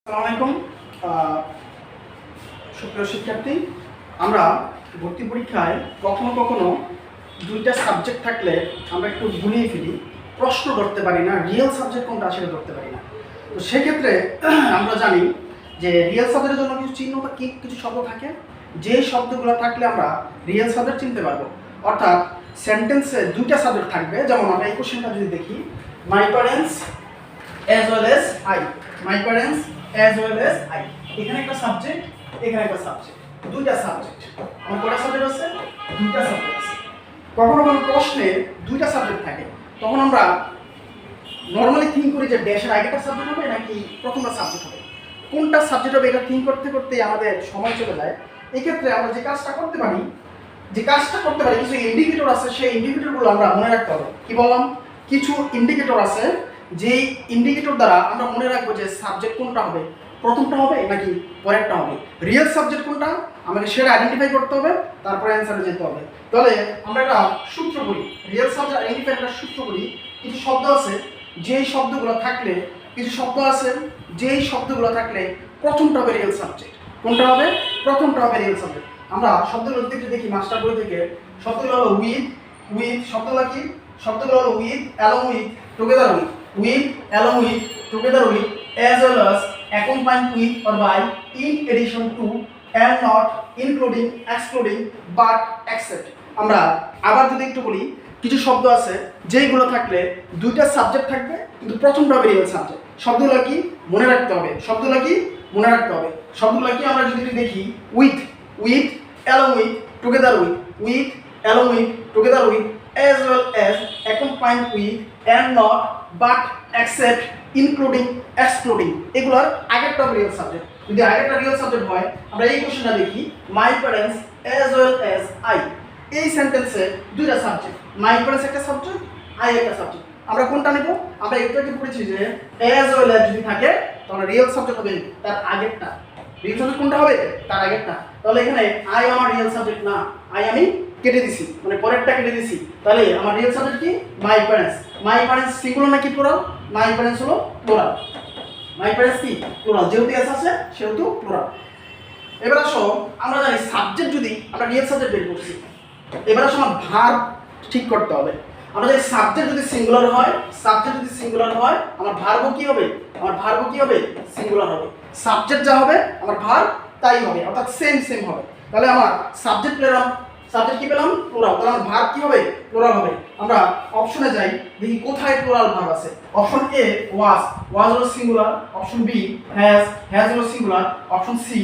আসসালামু আলাইকুম সুপ্রিয় শিক্ষার্থী। আমরা ভর্তি পরীক্ষায় কখনো কখনো দুইটা সাবজেক্ট থাকলে আমরা একটু গুলিয়ে ফেলি, প্রশ্ন ধরতে পারি না, রিয়েল সাবজেক্ট কোনটা সেটা ধরতে পারি না। তো সেক্ষেত্রে আমরা জানি যে রিয়েল সাবজেক্টের জন্য কিছু চিহ্ন বা কিছু শব্দ থাকে, যে শব্দগুলো থাকলে আমরা রিয়েল সাবজেক্ট চিনতে পারবো। অর্থাৎ সেন্টেন্সে দুইটা সাবজেক্ট থাকবে। যেমন আমরা এই কোশ্চেনটা যদি দেখি, my parents as well as I, my parents as well as I, এখানে একটা সাবজেক্ট, এখানে একটা সাবজেক্ট, দুইটা সাবজেক্ট। আমার কয়টা সাবজেক্ট আছে? দুইটা সাবজেক্ট আছে। কখনো কোনো প্রশ্নে দুইটা সাবজেক্ট থাকে, তখন আমরা নর্মালি থিঙ্ক করি যে ড্যাশের আগেটা সাবজেক্ট হবে নাকি প্রথমটা সাবজেক্ট হবে, কোনটা সাবজেক্ট হবে, এটা থিঙ্ক করতে করতে আমাদের সময় চলে যায়। এক্ষেত্রে আমরা যে কাজটা করতে পারি, কিছু ইন্ডিকেটর আছে, সেই ইন্ডিকেটরগুলো আমরা মনে রাখতে হবে। কি বললাম? কিছু ইন্ডিকেটর আছে, যেই ইন্ডিকেটর দ্বারা আমরা মনে রাখবো যে সাবজেক্ট কোনটা হবে, প্রথমটা হবে নাকি পরেরটা হবে, রিয়েল সাবজেক্ট কোনটা আমাকে সেটা আইডেন্টিফাই করতে হবে, তারপরে অ্যান্সারে যেতে হবে। তাহলে আমরা একটা সূত্র করি, রিয়েল সাবজেক্ট আইডেন্টিফাই একটা সূত্র করি। কিছু শব্দ আছে, যেই শব্দগুলো থাকলে, প্রথমটা হবে রিয়েল সাবজেক্ট। কোনটা হবে? প্রথমটা হবে রিয়েল সাবজেক্ট। আমরা শব্দগুলো দেখতে দেখি মাস্টার বই থেকে, শব্দগুলো হলো উইথ, শব্দগুলো কি? শব্দগুলো হলো with, along with, together with, along with, together with, as well as accompanied with or by, in addition to, and not, including, excluding, but except। আমরা আবার যদি একটু বলি, কিছু শব্দ আছে যেইগুলো থাকলে দুইটা সাবজেক্ট থাকবে কিন্তু প্রথমটা হবে রিয়েল সাবজেক্ট। শব্দগুলো কি? মনে রাখতে হবে। শব্দগুলো কি আমরা যদি দেখি, with, along with, together with, along with, together with, as well as accompanied with, and not, but except, including, excluding, এগুলোর আগেরটা রিয়েল সাবজেক্ট। যদি আগেরটা রিয়েল সাবজেক্ট হয়, আমরা এই কোশ্চেনটা দেখি, my parents as well as I, এই সেন্টেন্সে দুইটা সাবজেক্ট, মাই প্যারেন্টস একটা সাবজেক্ট, আই একটা সাবজেক্ট। আমরা কোনটা নেব? আমরা একটু আগে পড়েছি যে অ্যাজ ওয়েল অ্যাজ যদি থাকে তাহলে রিয়েল সাবজেক্ট হবে তার আগেরটা। রিয়েল সাবজেক্ট কোনটা হবে? তার আগেরটা। তাহলে এখানে আই আমার রিয়েল সাবজেক্ট না, আই আমি কেটে দিছি, মানে পরেরটা কেটে দিছি। তাহলে আমার রিয়েল সাবজেক্ট কি? মাই প্যারেন্টস সিঙ্গুলার নাকি প্লুরাল? মাই প্যারেন্টস হলো প্লুরাল। মাই প্যারেন্টস কি? প্লুরাল, যেহেতু এস আছে সেহেতু প্লুরাল। এবার আসো, আমরা জানি সাবজেক্ট যদি আমরা রিয়েল সাবজেক্ট বের করছি, এবার আসো আমার ভার্ব ঠিক করতে হবে। আমরা জানি সাবজেক্ট যদি সিঙ্গুলার হয়, আমার ভার্বও কি হবে? সিঙ্গুলার হবে। সাবজেক্ট যা হবে আমার ভার্ব তাই হবে, অর্থাৎ সেম হবে। তাহলে আমার সাবজেক্ট কি পেলাম? প্লুরাল। তাহলে আমার ভার্ব কি হবে? প্লুরাল হবে। আমরা অপশনে যাই, দেখি কোথায় প্লুরাল ভার্ব আছে। অপশন এ ওয়াজ হলো সিঙ্গুলার, অপশন বি হ্যাজ হলো সিঙ্গুলার, অপশন সি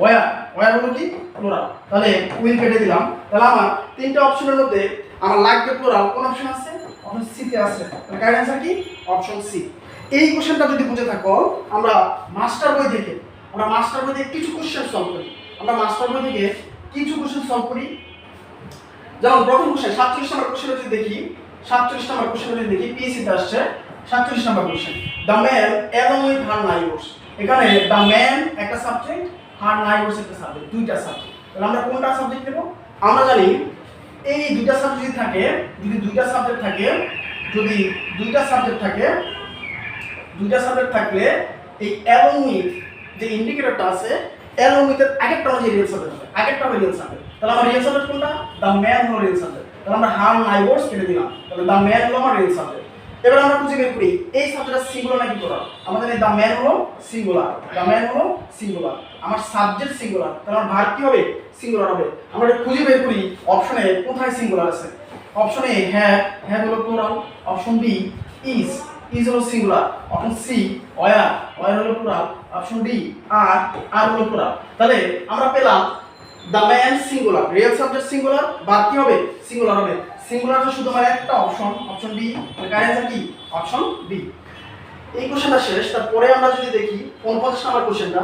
ওয়্যার হলো কি? প্লুরাল। তাহলে উইল কেটে দিলাম। তাহলে আমার তিনটা অপশনের মধ্যে আমার লাগবে প্লুরাল, কোন অপশন আছে? অপশন সি তে আছে। তাহলে কারেক্ট অ্যানসার কি? Option C. এই কোশ্চেনটা যদি বুঝে থাকো, আমরা মাস্টার বই থেকে কিছু কোশ্চেন সলভ করি। যেমন প্রথম কোশ্চেন 47 নম্বর কোশ্চেনে যদি দেখি, পিএসসি তে আসছে 47 নম্বর question, the man along with her neighbours. এখানে দ্য ম্যান একটা সাবজেক্ট, হার নাইবারস একটা সাবজেক্ট, দুইটা সাবজেক্ট। তাহলে আমরা কোনটা সাবজেক্ট নেব? আমরা জানি এই দুইটা সাবজেক্ট থাকে, যদি দুইটা সাবজেক্ট থাকলে এই অ্যালং উইথ যে ইন্ডিকেটরটা আছে, অ্যালং উইথ এর আগেরটা হচ্ছে রিয়েল সাবজেক্ট হবে, তাহলে আমার রিয়েল সাবজেক্ট কোনটা? দ্য ম্যান হলো রিয়েল সাবজেক্ট। তাহলে আমরা হার নাইবারস কেটে দিলাম, তাহলে দ্য ম্যান হলো আমার রিয়েল সাবজেক্ট। এবার আমরা খুঁজে বের করি এই সাবজেক্টটা সিঙ্গুলার নাকি প্লুরাল। আমাদের এই দ্য ম্যান হলো সিঙ্গুলার, আমার সাবজেক্ট সিঙ্গুলার, তাহলে আমার ভার্ব কি হবে? সিঙ্গুলার হবে। আমরা এটা খুঁজে বের করি অপশনে কোথায় সিঙ্গুলার আছে। অপশন এ হ্যাভ হলো প্লুরাল, অপশন বি ইজ হলো সিঙ্গুলার, অপশন সি ওয়্যার হলো প্লুরাল, অপশন ডি আর হলো প্লুরাল। তাহলে আমরা পেলাম the man singular, real subject singular, verb কি হবে? সিঙ্গুলার হবে। সিঙ্গুলার শুধু আমার একটা অপশন বি, কারেক্ট অ্যানসার কি? Option B. এই কোশ্চেনটা শেষ। তারপরে আমরা যদি দেখি 49 নম্বর কোশ্চেনটা,